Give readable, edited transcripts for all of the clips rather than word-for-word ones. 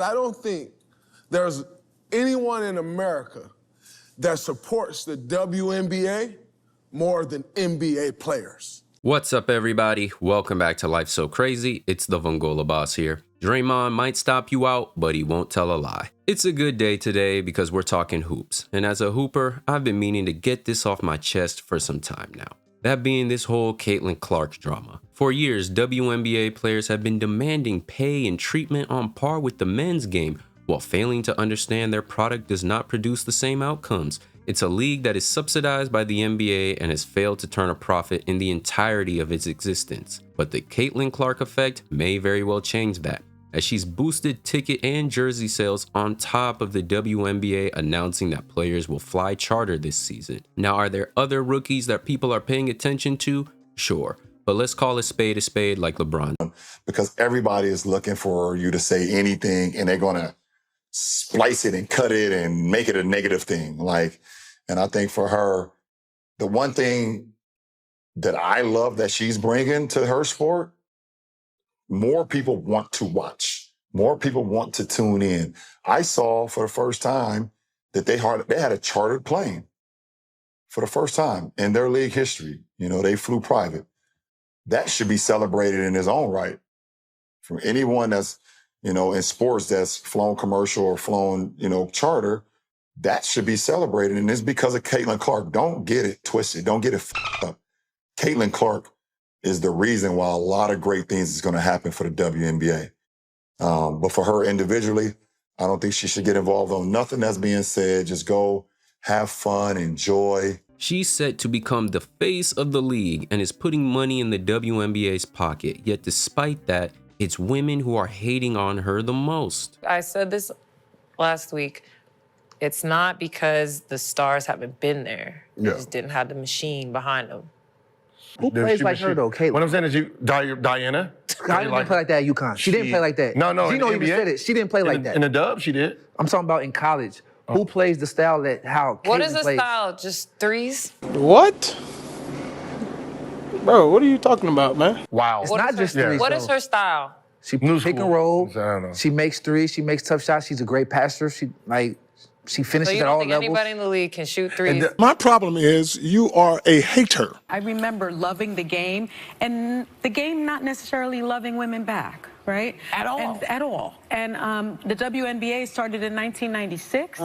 I don't think there's anyone in America that supports the WNBA more than NBA players. What's up, everybody? Welcome back to Life So Crazy. It's the Vongola Boss here. Draymond might stop you out, but he won't tell a lie. It's a good day today because we're talking hoops. And as a hooper, I've been meaning to get this off my chest for some time now. That being this whole Caitlin Clark drama. For years, WNBA players have been demanding pay and treatment on par with the men's game while failing to understand their product does not produce the same outcomes. It's a league that is subsidized by the NBA and has failed to turn a profit in the entirety of its existence. But the Caitlin Clark effect may very well change that, as she's boosted ticket and jersey sales on top of the WNBA announcing that players will fly charter this season. Now, are there other rookies that people are paying attention to? Sure, but let's call a spade like LeBron. Because everybody is looking for you to say anything and they're gonna splice it and cut it and make it a negative thing. And I think for her, the one thing that I love that she's bringing to her sport, more people want to watch. More people want to tune in. I saw for the first time that they had a chartered plane for the first time in their league history. You know, they flew private. That should be celebrated in its own right. From anyone that's, you know, in sports that's flown commercial or flown, you know, charter, that should be celebrated. And it's because of Caitlin Clark. Don't get it twisted. Don't get it f***ed up. Caitlin Clark is the reason why a lot of great things is going to happen for the WNBA. But for her individually, I don't think she should get involved on nothing that's being said. Just go have fun, enjoy. She's set to become the face of the league and is putting money in the WNBA's pocket. Yet despite that, it's women who are hating on her the most. I said this last week. It's not because the stars haven't been there. They just didn't have the machine behind them. Who plays like her, though, Caitlin? What I'm saying is Diana. Diana didn't play like that at UConn. She didn't play like that. No, Gino in the even NBA? said it. She didn't play like that. In the dub, she did. I'm talking about in college. Who plays the style that how What Caitlin is the plays? style? Just threes? What? Bro, what are you talking about, man? Wow. It's not just threes, What though. is her style? She New pick school. and roll. I don't know. She makes threes. She makes tough shots. She's a great passer. She So finishes you at don't all think levels. anybody in the league can shoot threes? My problem is you are a hater. I remember loving the game, and the game not necessarily loving women back, right? At all. At all. And the WNBA started in 1996.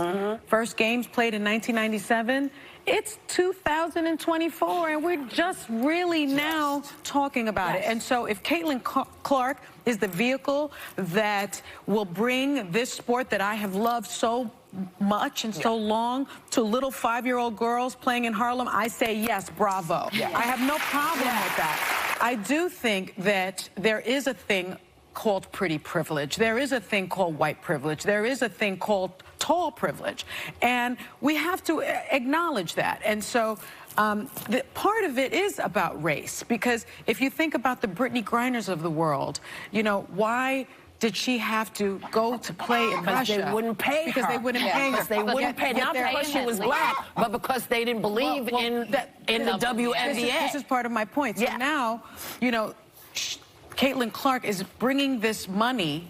First games played in 1997. It's 2024, and we're just really now talking about it. And so if Caitlin Clark is the vehicle that will bring this sport that I have loved so much and so long to little 5-year-old girls playing in Harlem, I say yes, bravo. I have no problem with that. I do think that there is a thing called pretty privilege. There is a thing called white privilege. There is a thing called tall privilege. And we have to acknowledge that. And so part of it is about race, because if you think about the Brittany Griners of the world, you know, why did she have to go to play in Russia? They wouldn't pay her. Because they wouldn't pay her. Because they wouldn't pay, not because she was black, but because they didn't believe in the WNBA. This is part of my point. So now, you know, Caitlin Clark is bringing this money,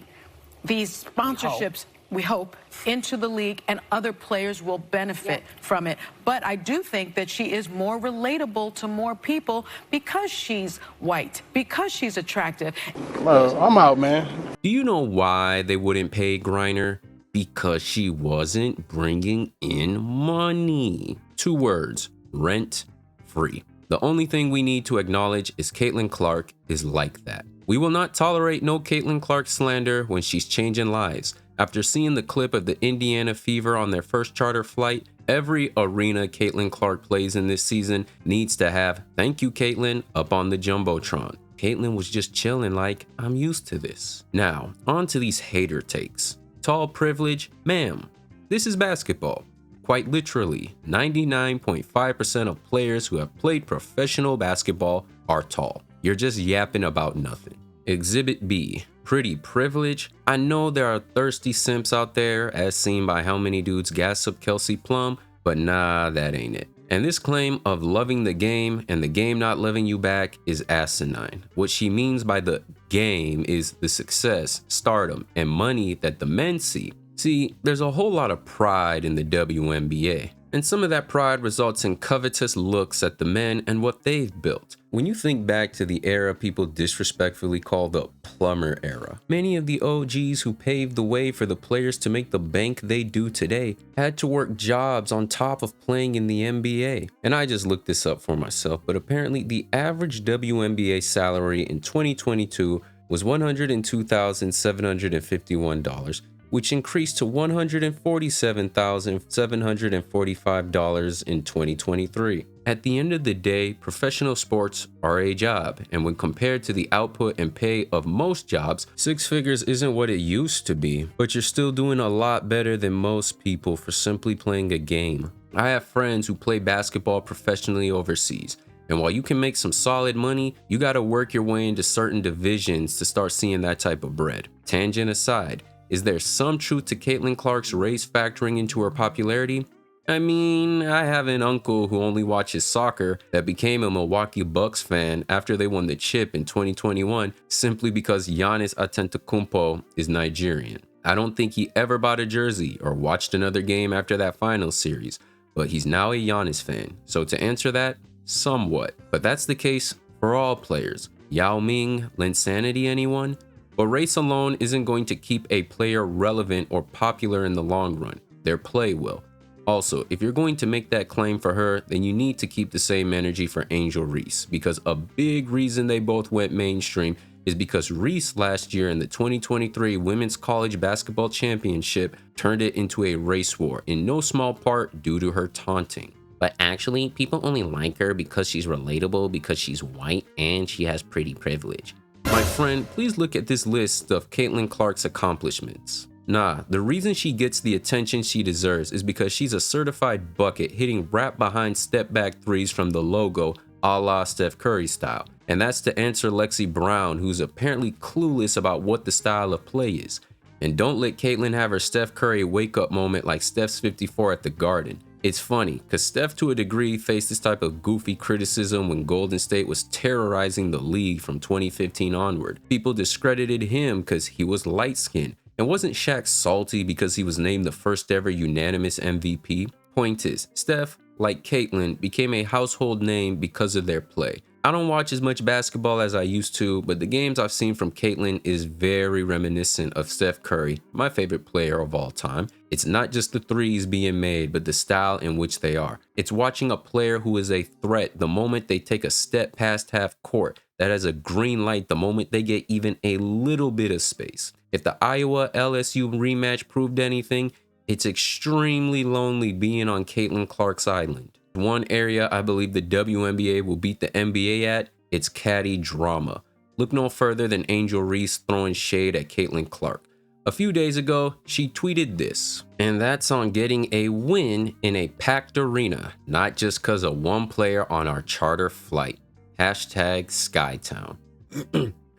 these sponsorships, we hope, into the league, and other players will benefit from it. But I do think that she is more relatable to more people because she's white, because she's attractive. Bro, I'm out, man. Do you know why they wouldn't pay Griner? Because she wasn't bringing in money. 2 words, rent free. The only thing we need to acknowledge is Caitlin Clark is like that. We will not tolerate no Caitlin Clark slander when she's changing lives. After seeing the clip of the Indiana Fever on their first charter flight, every arena Caitlin Clark plays in this season needs to have "Thank you, Caitlin" up on the Jumbotron. Caitlin was just chilling like, I'm used to this. Now, on to these hater takes. Tall privilege? Ma'am, this is basketball. Quite literally, 99.5% of players who have played professional basketball are tall. You're just yapping about nothing. Exhibit B, pretty privilege. I know there are thirsty simps out there, as seen by how many dudes gas up Kelsey Plum, but nah, that ain't it. And this claim of loving the game and the game not loving you back is asinine. What she means by the game is the success, stardom, and money that the men see. See, there's a whole lot of pride in the WNBA, and some of that pride results in covetous looks at the men and what they've built. When you think back to the era people disrespectfully call the plumber era, many of the OGs who paved the way for the players to make the bank they do today had to work jobs on top of playing in the NBA. And I just looked this up for myself, but apparently the average WNBA salary in 2022 was $102,751, which increased to $147,745 in 2023. At the end of the day, professional sports are a job, and when compared to the output and pay of most jobs, six figures isn't what it used to be, but you're still doing a lot better than most people for simply playing a game. I have friends who play basketball professionally overseas, and while you can make some solid money, you gotta work your way into certain divisions to start seeing that type of bread. Tangent aside, is there some truth to Caitlin Clark's race factoring into her popularity? I mean, I have an uncle who only watches soccer that became a Milwaukee Bucks fan after they won the chip in 2021 simply because Giannis Antetokounmpo is Nigerian. I don't think he ever bought a jersey or watched another game after that finals series, but he's now a Giannis fan. So to answer that, somewhat. But that's the case for all players. Yao Ming, Linsanity, anyone? But race alone isn't going to keep a player relevant or popular in the long run. Their play will. Also, if you're going to make that claim for her, then you need to keep the same energy for Angel Reese, because a big reason they both went mainstream is because Reese last year in the 2023 Women's College Basketball Championship turned it into a race war, in no small part due to her taunting. But actually, people only like her because she's relatable, because she's white, and she has pretty privilege. My friend, please look at this list of Caitlin Clark's accomplishments. Nah, the reason she gets the attention she deserves is because she's a certified bucket hitting right behind step back threes from the logo a la Steph Curry style. And that's to answer Lexi Brown, who's apparently clueless about what the style of play is. And don't let Caitlin have her Steph Curry wake up moment like Steph's 54 at the Garden. It's funny, cause Steph to a degree faced this type of goofy criticism when Golden State was terrorizing the league from 2015 onward. People discredited him cause he was light-skinned. And wasn't Shaq salty because he was named the first ever unanimous MVP? Point is, Steph, like Caitlin, became a household name because of their play. I don't watch as much basketball as I used to, but the games I've seen from Caitlin is very reminiscent of Steph Curry, my favorite player of all time. It's not just the threes being made, but the style in which they are. It's watching a player who is a threat the moment they take a step past half court, that has a green light the moment they get even a little bit of space. If the Iowa LSU rematch proved anything, it's extremely lonely being on Caitlin Clark's island. One area I believe the WNBA will beat the NBA at, it's caddy drama. Look no further than Angel Reese throwing shade at Caitlin Clark. A few days ago, she tweeted this, and that's on getting a win in a packed arena, not just cause of one player on our charter flight. Hashtag Skytown.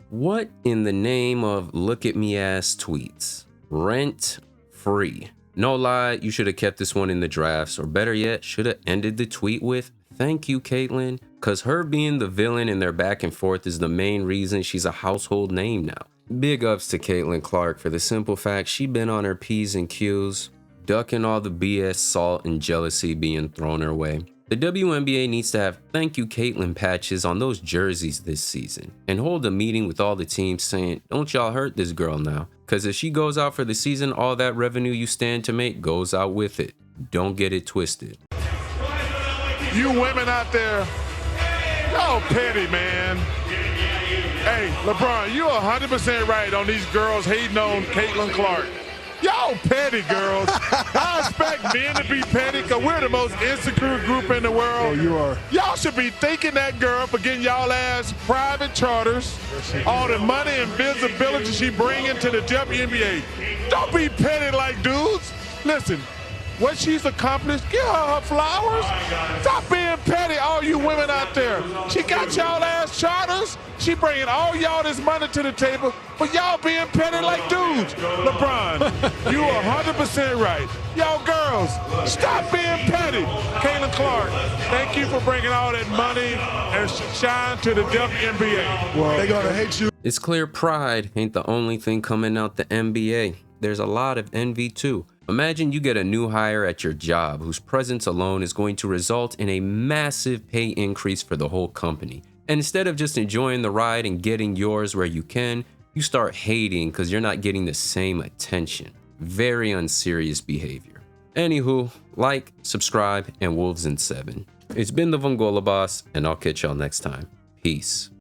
What in the name of look at me ass tweets? Rent free. No lie, you should have kept this one in the drafts, or better yet, should have ended the tweet with, "Thank you, Caitlin," cause her being the villain in their back and forth is the main reason she's a household name now. Big ups to Caitlin Clark for the simple fact she been on her P's and Q's, ducking all the BS, salt, and jealousy being thrown her way. The WNBA needs to have "Thank you, Caitlin" patches on those jerseys this season, and hold a meeting with all the teams saying, "Don't y'all hurt this girl now, cause if she goes out for the season, all that revenue you stand to make goes out with it. Don't get it twisted." You women out there, y'all petty, man. Hey, LeBron, you're 100% right on these girls hating on Caitlin Clark. Y'all petty, girls. I expect men to be petty because we're the most insecure group in the world. Yeah, you are. Y'all should be thanking that girl for getting y'all ass private charters, all the money and visibility she bringing to the WNBA. Don't be petty like dudes. Listen, what she's accomplished. Give her flowers. Stop being petty, all you women out there. She got y'all ass charters. She bringing all y'all this money to the table, but y'all being petty like dudes. LeBron, you are 100% right. Y'all girls, stop being petty. Caitlin Clark, thank you for bringing all that money and shine to the WNBA. Well, they're gonna hate you. It's clear pride ain't the only thing coming out the NBA. There's a lot of envy too. Imagine you get a new hire at your job whose presence alone is going to result in a massive pay increase for the whole company. And instead of just enjoying the ride and getting yours where you can, you start hating because you're not getting the same attention. Very unserious behavior. Anywho, like, subscribe, and Wolves in 7. It's been the Vongola Boss, and I'll catch y'all next time. Peace.